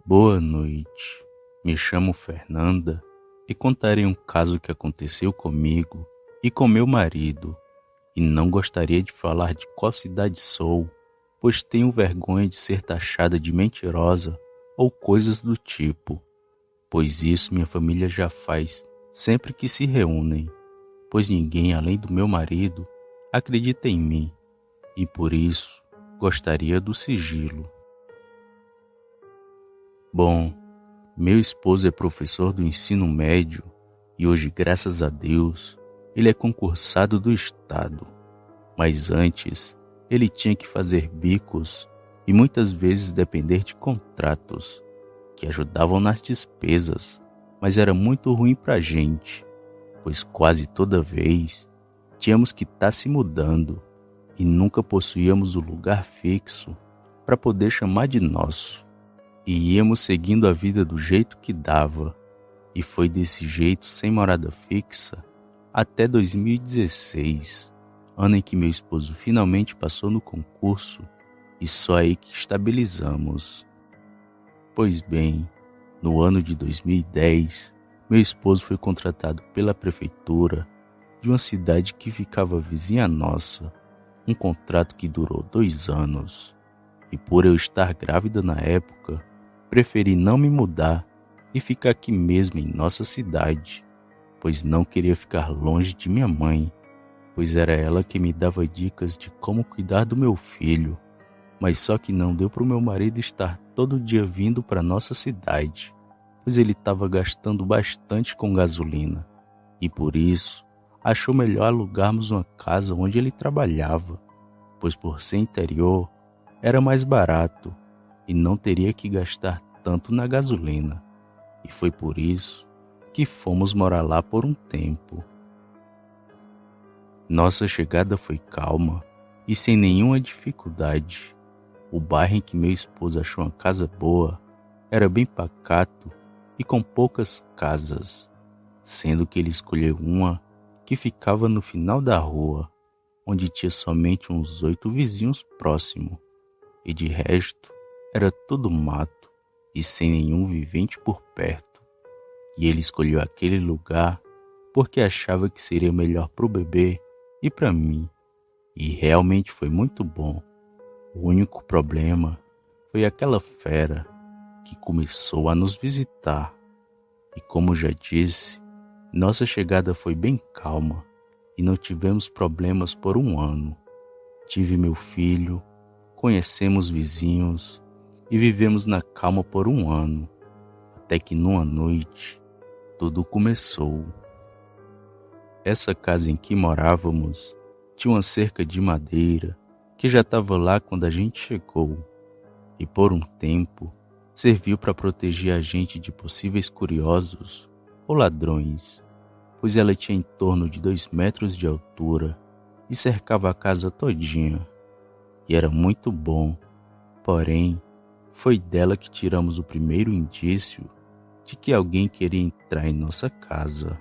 Boa noite, me chamo Fernanda e contarei um caso que aconteceu comigo e com meu marido, e não gostaria de falar de qual cidade sou, pois tenho vergonha de ser taxada de mentirosa ou coisas do tipo, pois isso minha família já faz sempre que se reúnem, pois ninguém além do meu marido acredita em mim, e por isso gostaria do sigilo. Bom, meu esposo é professor do ensino médio e hoje, graças a Deus, ele é concursado do estado. Mas antes, ele tinha que fazer bicos e muitas vezes depender de contratos que ajudavam nas despesas, mas era muito ruim para a gente, pois quase toda vez tínhamos que estar se mudando e nunca possuíamos o lugar fixo para poder chamar de nosso. E íamos seguindo a vida do jeito que dava, e foi desse jeito, sem morada fixa, até 2016, ano em que meu esposo finalmente passou no concurso, e só aí que estabilizamos. Pois bem, no ano de 2010, meu esposo foi contratado pela prefeitura de uma cidade que ficava vizinha nossa, um contrato que durou 2 anos, e por eu estar grávida na época, preferi não me mudar e ficar aqui mesmo em nossa cidade, pois não queria ficar longe de minha mãe, pois era ela que me dava dicas de como cuidar do meu filho, mas só que não deu para o meu marido estar todo dia vindo para nossa cidade, pois ele estava gastando bastante com gasolina, e por isso achou melhor alugarmos uma casa onde ele trabalhava, pois por ser interior era mais barato e não teria que gastar tanto na gasolina, e foi por isso que fomos morar lá por um tempo. Nossa chegada foi calma e sem nenhuma dificuldade. O bairro em que meu esposo achou uma casa boa era bem pacato e com poucas casas, sendo que ele escolheu uma que ficava no final da rua, onde tinha somente uns 8 vizinhos próximos, e de resto era tudo mato e sem nenhum vivente por perto. E ele escolheu aquele lugar porque achava que seria melhor para o bebê e para mim. E realmente foi muito bom. O único problema foi aquela fera que começou a nos visitar. E como já disse, nossa chegada foi bem calma e não tivemos problemas por um ano. Tive meu filho, conhecemos vizinhos e vivemos na calma por um ano, até que numa noite tudo começou. Essa casa em que morávamos tinha uma cerca de madeira que já estava lá quando a gente chegou, e por um tempo serviu para proteger a gente de possíveis curiosos ou ladrões, pois ela tinha em torno de 2 metros de altura e cercava a casa todinha, e era muito bom, porém foi dela que tiramos o primeiro indício de que alguém queria entrar em nossa casa.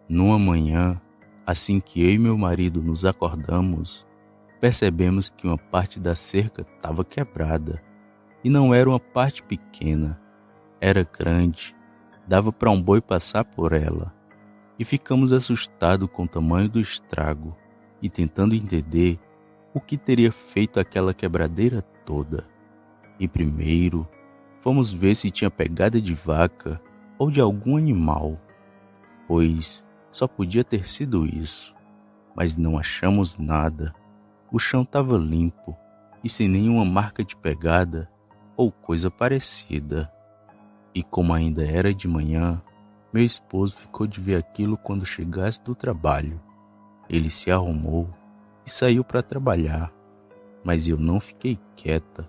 Numa manhã, assim que eu e meu marido nos acordamos, percebemos que uma parte da cerca estava quebrada. E não era uma parte pequena, era grande, dava para um boi passar por ela. E ficamos assustados com o tamanho do estrago e tentando entender o que teria feito aquela quebradeira toda. E primeiro, fomos ver se tinha pegada de vaca ou de algum animal, pois só podia ter sido isso, mas não achamos nada. O chão estava limpo e sem nenhuma marca de pegada ou coisa parecida. E como ainda era de manhã, meu esposo ficou de ver aquilo quando chegasse do trabalho. Ele se arrumou e saiu para trabalhar, mas eu não fiquei quieta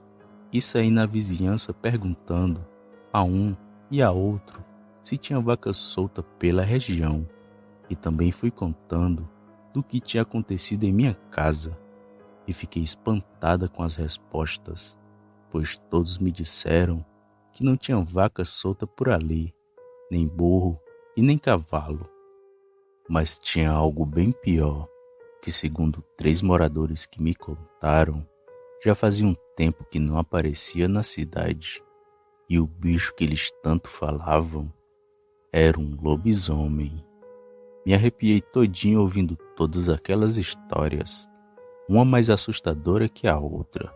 e saí na vizinhança perguntando a um e a outro se tinha vaca solta pela região, e também fui contando do que tinha acontecido em minha casa, e fiquei espantada com as respostas, pois todos me disseram que não tinha vaca solta por ali, nem burro e nem cavalo. Mas tinha algo bem pior, que segundo 3 moradores que me contaram, já fazia um tempo que não aparecia na cidade, e o bicho que eles tanto falavam era um lobisomem. Me arrepiei todinho ouvindo todas aquelas histórias, uma mais assustadora que a outra,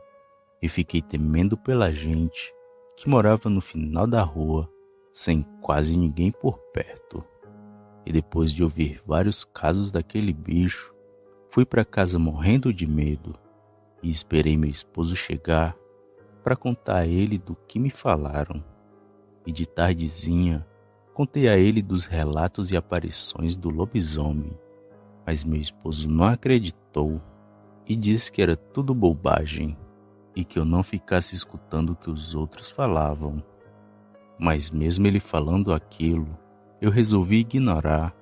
e fiquei temendo pela gente que morava no final da rua, sem quase ninguém por perto. E depois de ouvir vários casos daquele bicho, fui para casa morrendo de medo e esperei meu esposo chegar para contar a ele do que me falaram. E de tardezinha, contei a ele dos relatos e aparições do lobisomem, mas meu esposo não acreditou e disse que era tudo bobagem e que eu não ficasse escutando o que os outros falavam. Mas mesmo ele falando aquilo, eu resolvi ignorar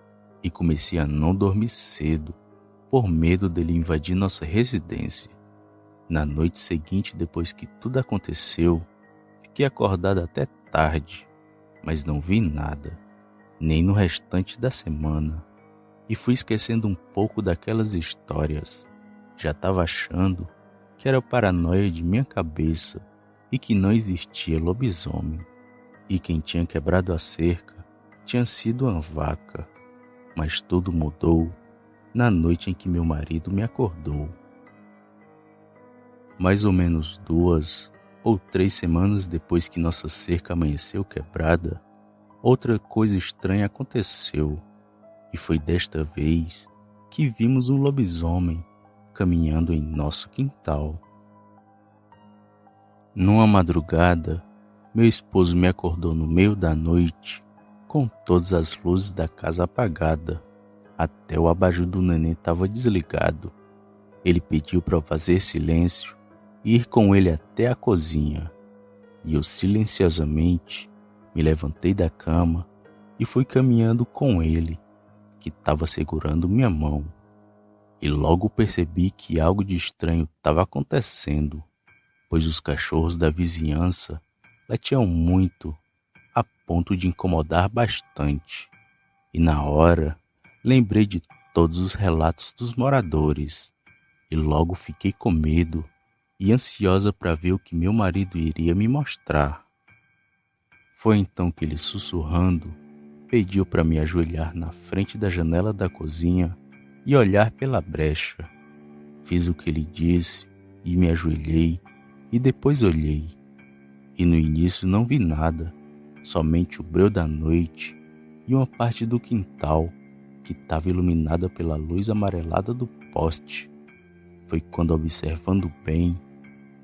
e comecei a não dormir cedo, por medo dele invadir nossa residência. Na noite seguinte, depois que tudo aconteceu, fiquei acordado até tarde, mas não vi nada, nem no restante da semana, e fui esquecendo um pouco daquelas histórias. Já estava achando que era paranoia de minha cabeça e que não existia lobisomem. E quem tinha quebrado a cerca tinha sido uma vaca. Mas tudo mudou na noite em que meu marido me acordou. Mais ou menos 2 ou 3 semanas depois que nossa cerca amanheceu quebrada, outra coisa estranha aconteceu, e foi desta vez que vimos um lobisomem caminhando em nosso quintal. Numa madrugada, meu esposo me acordou no meio da noite, com todas as luzes da casa apagadas. Até o abajur do neném estava desligado. Ele pediu para eu fazer silêncio e ir com ele até a cozinha. E eu silenciosamente me levantei da cama e fui caminhando com ele, que estava segurando minha mão. E logo percebi que algo de estranho estava acontecendo, pois os cachorros da vizinhança latiam muito, a ponto de incomodar bastante. E na hora, lembrei de todos os relatos dos moradores, e logo fiquei com medo e ansiosa para ver o que meu marido iria me mostrar. Foi então que ele, sussurrando, pediu para me ajoelhar na frente da janela da cozinha e olhar pela brecha. Fiz o que ele disse e me ajoelhei, e depois olhei. E no início não vi nada, somente o breu da noite e uma parte do quintal que estava iluminada pela luz amarelada do poste. Foi quando, observando bem,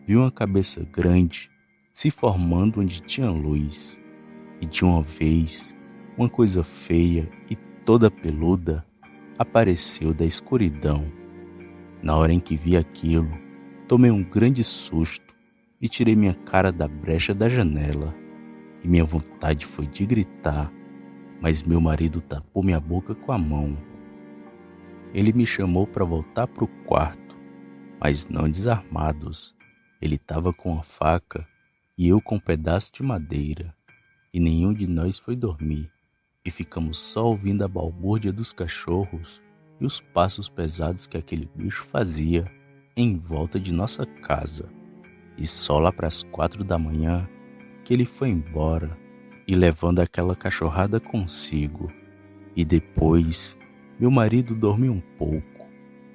vi uma cabeça grande se formando onde tinha luz, e de uma vez uma coisa feia e toda peluda apareceu da escuridão. Na hora em que vi aquilo, tomei um grande susto e tirei minha cara da brecha da janela, e minha vontade foi de gritar, mas meu marido tapou minha boca com a mão. Ele me chamou para voltar para o quarto, mas não desarmados. Ele estava com a faca e eu com um pedaço de madeira, e nenhum de nós foi dormir, e ficamos só ouvindo a balbúrdia dos cachorros e os passos pesados que aquele bicho fazia em volta de nossa casa. E só lá para as 4 da manhã que ele foi embora, e levando aquela cachorrada consigo. E depois meu marido dormiu um pouco,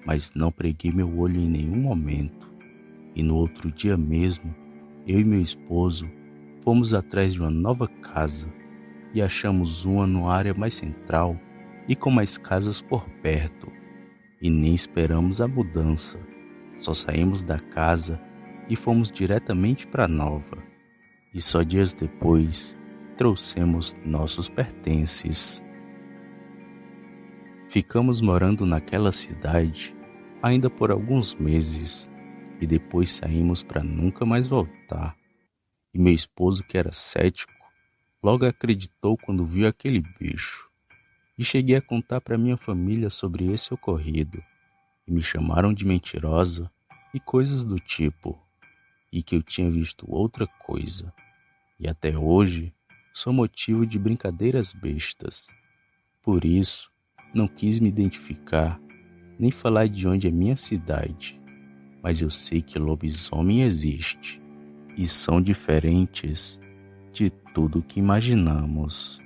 mas não preguei meu olho em nenhum momento. E no outro dia mesmo, eu e meu esposo fomos atrás de uma nova casa e achamos uma numa área mais central e com mais casas por perto. E nem esperamos a mudança, só saímos da casa e fomos diretamente para a nova. E só dias depois trouxemos nossos pertences. Ficamos morando naquela cidade ainda por alguns meses e depois saímos para nunca mais voltar. E meu esposo, que era cético, logo acreditou quando viu aquele bicho. E cheguei a contar para minha família sobre esse ocorrido, e me chamaram de mentirosa e coisas do tipo, e que eu tinha visto outra coisa. E até hoje sou motivo de brincadeiras bestas. Por isso, não quis me identificar, nem falar de onde é minha cidade, mas eu sei que lobisomem existe, e são diferentes de tudo que imaginamos.